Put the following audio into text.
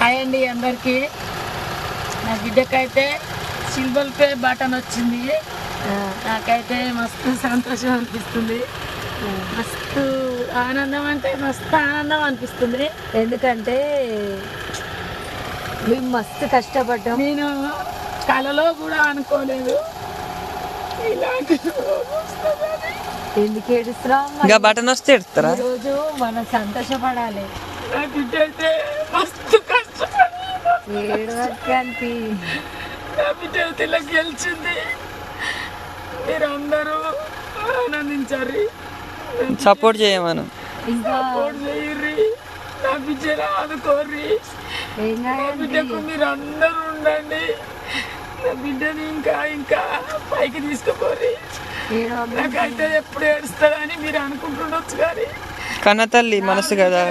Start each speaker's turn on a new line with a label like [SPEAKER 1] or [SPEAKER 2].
[SPEAKER 1] Hi అండి అందరికీ. నా బిడ్డకైతే సిల్వర్ ప్లే బటన్ వచ్చింది. నాకైతే మస్తు సంతోషం అనిపిస్తుంది. మస్తు ఆనందం అంటే మస్తు ఆనందం అనిపిస్తుంది.
[SPEAKER 2] ఎందుకంటే మేము మస్తు కష్టపడ్డాం.
[SPEAKER 1] నేను కలలో కూడా అనుకోలేదు ఇలాంటి రోజు వస్తుందని.
[SPEAKER 2] ఎందుకు ఏడుస్తున్నాం?
[SPEAKER 3] ఇంకా బటన్ వస్తే ఎడతారా?
[SPEAKER 2] ఈరోజు మనం సంతోషపడాలి.
[SPEAKER 1] నా బిడ్డ అయితే మస్తు కష్టపడి
[SPEAKER 2] ఏడవకంతి.
[SPEAKER 1] నా బిడ్డ అయితే ఇలా గెలిచింది. మీరందరూ ఆనందించారు,
[SPEAKER 3] సపోర్ట్ చేయమను.
[SPEAKER 2] ఇంకా
[SPEAKER 1] సపోర్ట్ చేయర్రి, నా బిడ్డను ఆదుకోర్రి.
[SPEAKER 2] ఏం
[SPEAKER 1] నా
[SPEAKER 2] కాదండి.
[SPEAKER 1] బిడ్డకు మీరు అందరూ ఉండండి. నా బిడ్డని ఇంకా ఇంకా పైకి తీసుకుపోరి.
[SPEAKER 2] ఏడవకంతి.
[SPEAKER 1] నాకైతే ఎప్పుడు ఏడుస్తుందని మీరు అనుకుంటుండొచ్చు కానీ
[SPEAKER 3] కన్న తల్లి మనసు కదా.